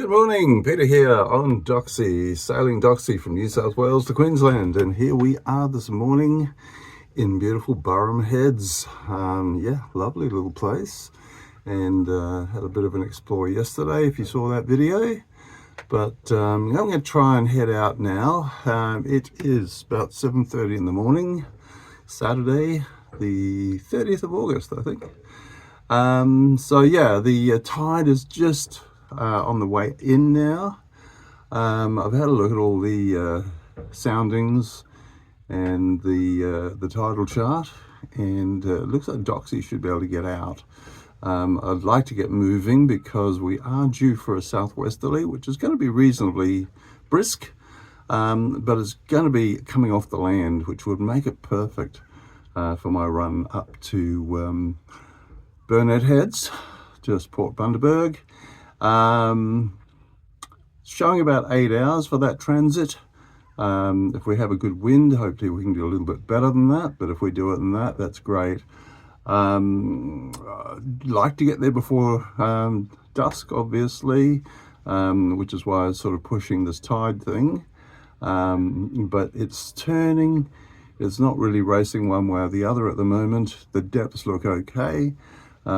Good morning, Peter here on Doxie, sailing Doxie from New South Wales to Queensland, and here we are this morning in beautiful Burrum Heads. Lovely little place, and had a bit of an explore yesterday if you saw that video, but I'm going to try and head out now. It is about 7:30 in the morning, Saturday the 30th of August, I think. The tide is just on the way in now. I've had a look at all the soundings and the tidal chart, and it looks like Doxie should be able to get out. I'd like to get moving because we are due for a southwesterly, which is going to be reasonably brisk, but it's going to be coming off the land, which would make it perfect for my run up to Burnett Heads, just Port Bundaberg. Showing about 8 hours for that transit. If we have a good wind, hopefully we can do a little bit better than that, but if we do it than that, that's great. I'd like to get there before dusk, obviously, which is why I was sort of pushing this tide thing, but it's turning. It's not really racing one way or the other at the moment. The depths look okay. So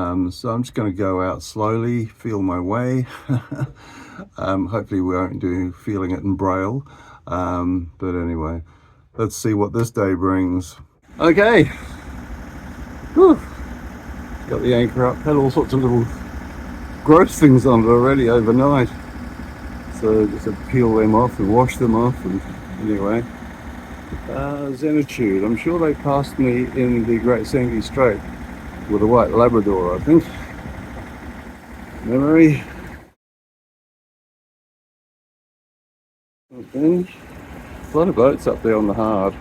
I'm just going to go out slowly, feel my way. Hopefully we won't do feeling it in braille. But anyway, let's see what this day brings. Okay. Whew. Got the anchor up, had all sorts of little gross things on it already overnight. So just had to peel them off and wash them off, and anyway. Zenitude, I'm sure they passed me in the Great Sandy Strait with a white Labrador, I think. Memory. Okay. A lot of boats up there on the hard.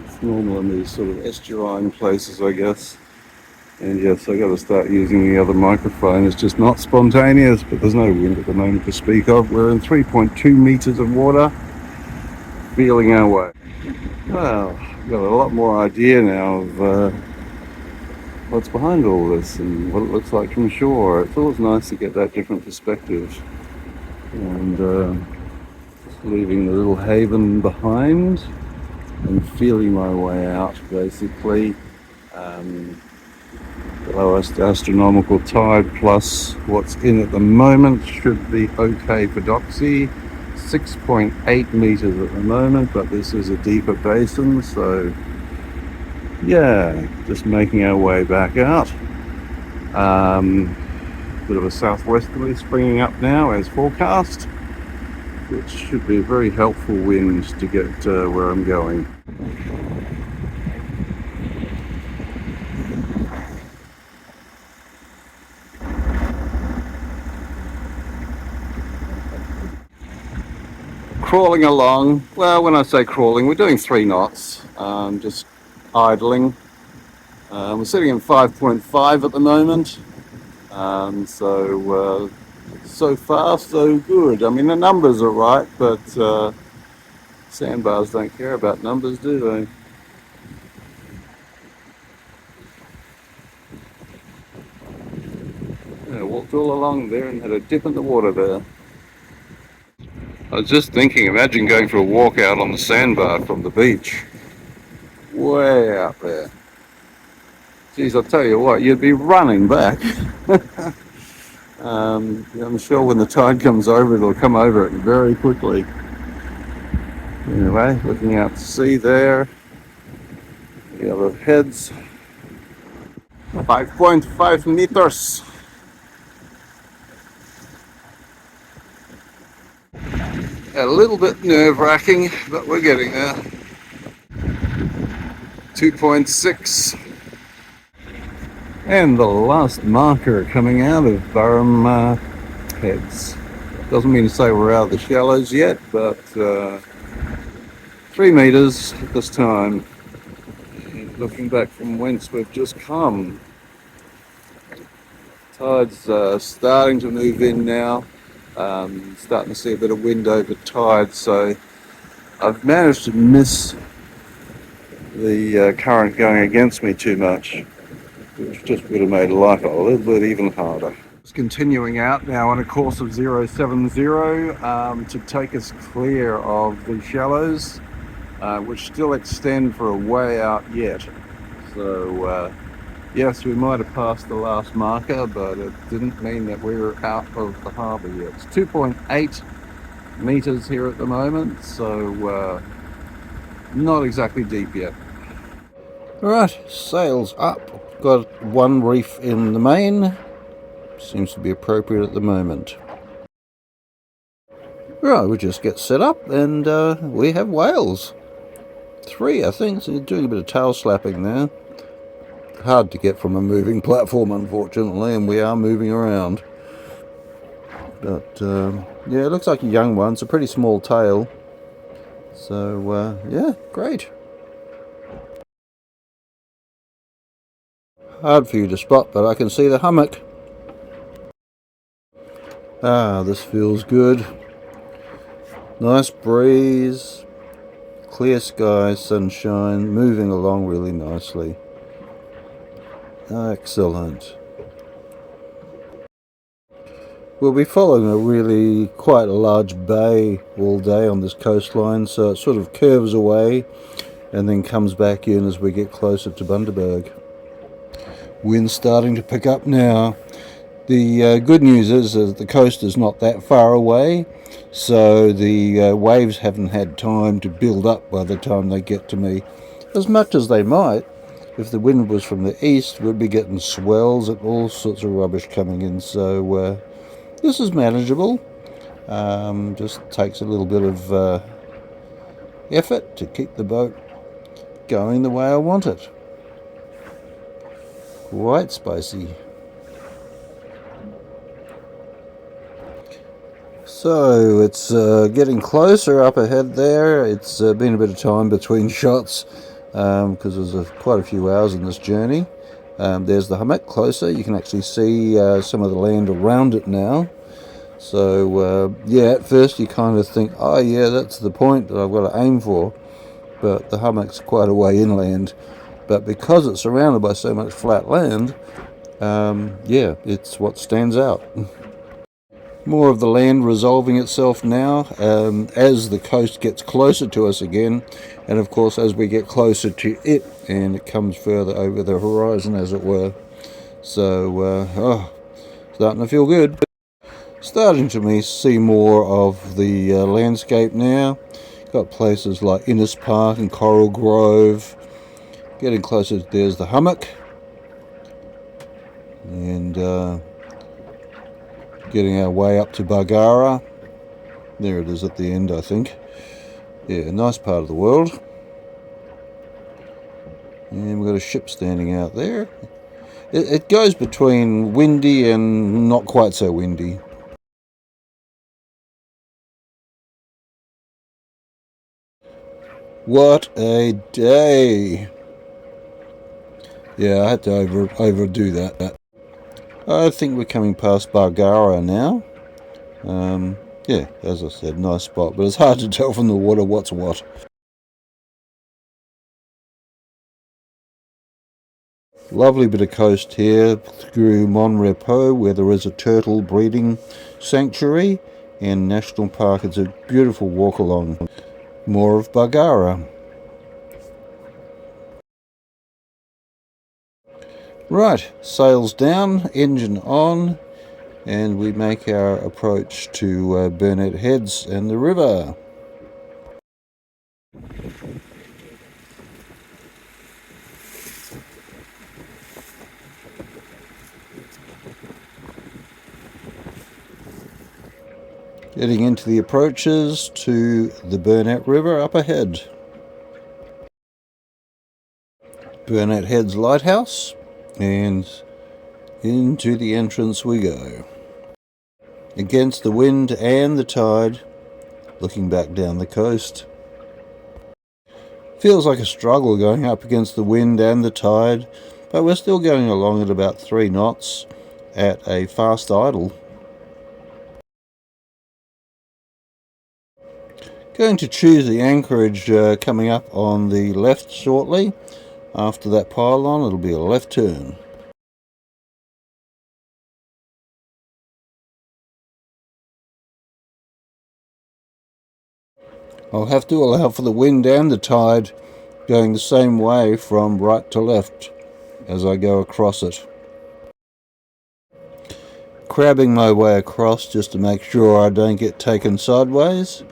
It's normal in these sort of estuarine places, I guess. And yes, I got to start using the other microphone. It's just not spontaneous, but there's no wind at the moment to speak of. We're in 3.2 meters of water, feeling our way. Well, I've got a lot more idea now of what's behind all this and what it looks like from shore. It's always nice to get that different perspective, and just leaving the little haven behind and feeling my way out, basically. The lowest astronomical tide plus what's in at the moment should be okay for Doxie. 6.8 meters at the moment, but this is a deeper basin, so yeah, just making our way back out. Bit of a southwesterly springing up now as forecast, which should be a very helpful wind to get where I'm going. Crawling along. Well, when I say crawling, we're doing 3 knots, just idling. We're sitting in 5.5 at the moment, so far so good. I mean, the numbers are right, but sandbars don't care about numbers, do they? Yeah, walked all along there and had a dip in the water there. I was just thinking, imagine going for a walk out on the sandbar from the beach. Way out there. Geez, I'll tell you what, you'd be running back. I'm sure when the tide comes over, it'll come over it very quickly. Anyway, looking out to sea there. The other heads. 5.5 meters. A little bit nerve-wracking, but we're getting there. 2.6. And the last marker coming out of Burrum Heads. Doesn't mean to say we're out of the shallows yet, but 3 meters at this time. And looking back from whence we've just come. Tide's starting to move in now. Starting to see a bit of wind over tide, so I've managed to miss the current going against me too much, which just would have made life a little bit even harder. continuing out now on a course of 070 to take us clear of the shallows, which still extend for a way out yet. So yes, we might have passed the last marker, but it didn't mean that we were out of the harbour yet. It's 2.8 meters here at the moment, so not exactly deep yet. Right, sails up. Got one reef in the main. Seems to be appropriate at the moment. Right, we just get set up and we have whales. 3, I think, so doing a bit of tail slapping there. Hard to get from a moving platform, unfortunately, and we are moving around. But yeah, it looks like a young one. It's a pretty small tail. So yeah, great. Hard for you to spot, but I can see the hummock. Ah, this feels good. Nice breeze, clear skies, sunshine, moving along really nicely. Excellent. We'll be following a really quite a large bay all day on this coastline, so it sort of curves away and then comes back in as we get closer to Bundaberg. Wind's starting to pick up now. The good news is that the coast is not that far away, so the waves haven't had time to build up by the time they get to me, as much as they might. If the wind was from the east, we'd be getting swells and all sorts of rubbish coming in, so this is manageable. Just takes a little bit of effort to keep the boat going the way I want it. Quite spicy. So it's getting closer up ahead there. It's been a bit of time between shots because there's quite a few hours in this journey. There's the hummock closer. You can actually see some of the land around it now. So yeah, at first you kind of think, oh yeah, that's the point that I've got to aim for. But the hummock's quite a way inland. But because it's surrounded by so much flat land, yeah, it's what stands out. More of the land resolving itself now as the coast gets closer to us again, and of course as we get closer to it and it comes further over the horizon, as it were. So starting to feel good. Starting to see more of the landscape now. Got places like Innes Park and Coral Grove. Getting closer, there's the hummock, and getting our way up to Bargara. There it is at the end, I think. Yeah, nice part of the world. And we've got a ship standing out there. It goes between windy and not quite so windy. What a day! Yeah, I had to overdo that. I think we're coming past Bargara now. Yeah, as I said, nice spot, but it's hard to tell from the water what's what. Lovely bit of coast here through Mon Repos, where there is a turtle breeding sanctuary and national park. It's a beautiful walk along. More of Bargara. Right, sails down, engine on, and we make our approach to Burnett Heads and the river. Getting into the approaches to the Burnett River up ahead. Burnett Heads Lighthouse, and into the entrance we go. Against the wind and the tide, looking back down the coast. Feels like a struggle going up against the wind and the tide, but we're still going along at about 3 knots at a fast idle. Going to choose the anchorage coming up on the left shortly. After that pylon, it'll be a left turn. I'll have to allow for the wind and the tide going the same way from right to left as I go across it. Crabbing my way across just to make sure I don't get taken sideways,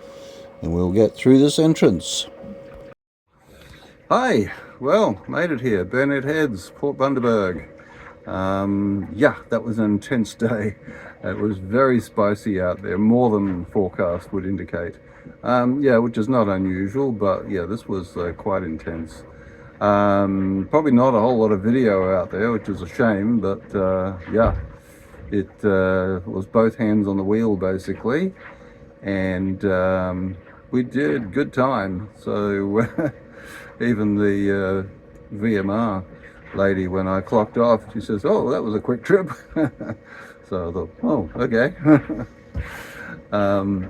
and we'll get through this entrance. Hi, well, made it here, Burnett Heads, Port Bundaberg. Yeah, that was an intense day. It was very spicy out there, more than forecast would indicate. Yeah, which is not unusual, but yeah, this was quite intense. Probably not a whole lot of video out there, which is a shame, but yeah, it was both hands on the wheel basically, and we did good time. So even the VMR lady, when I clocked off, she says, "Oh, that was a quick trip." So I thought, oh, okay.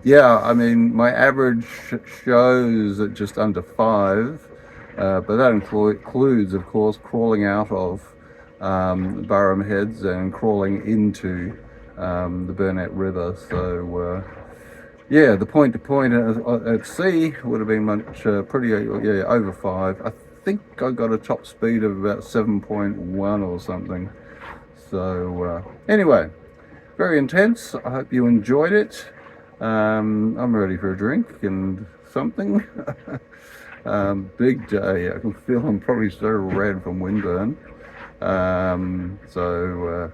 Yeah, I mean, my average shows at just under 5, but that includes, of course, crawling out of Burrum Heads and crawling into the Burnett River. So yeah, the point to point at sea would have been much pretty, yeah, over 5. I think I got a top speed of about 7.1 or something. So anyway, very intense. I hope you enjoyed it. I'm ready for a drink and something. Big day. I can feel I'm probably so red from windburn. So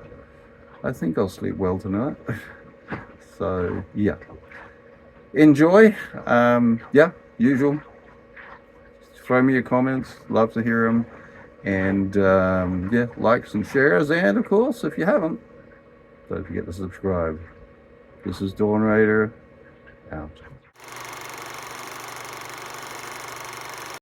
I think I'll sleep well tonight. So yeah, enjoy. Yeah, usual. Throw me your comments. Love to hear them. And yeah, likes and shares. And of course, if you haven't, don't forget to subscribe. This is Dawn Raider, out.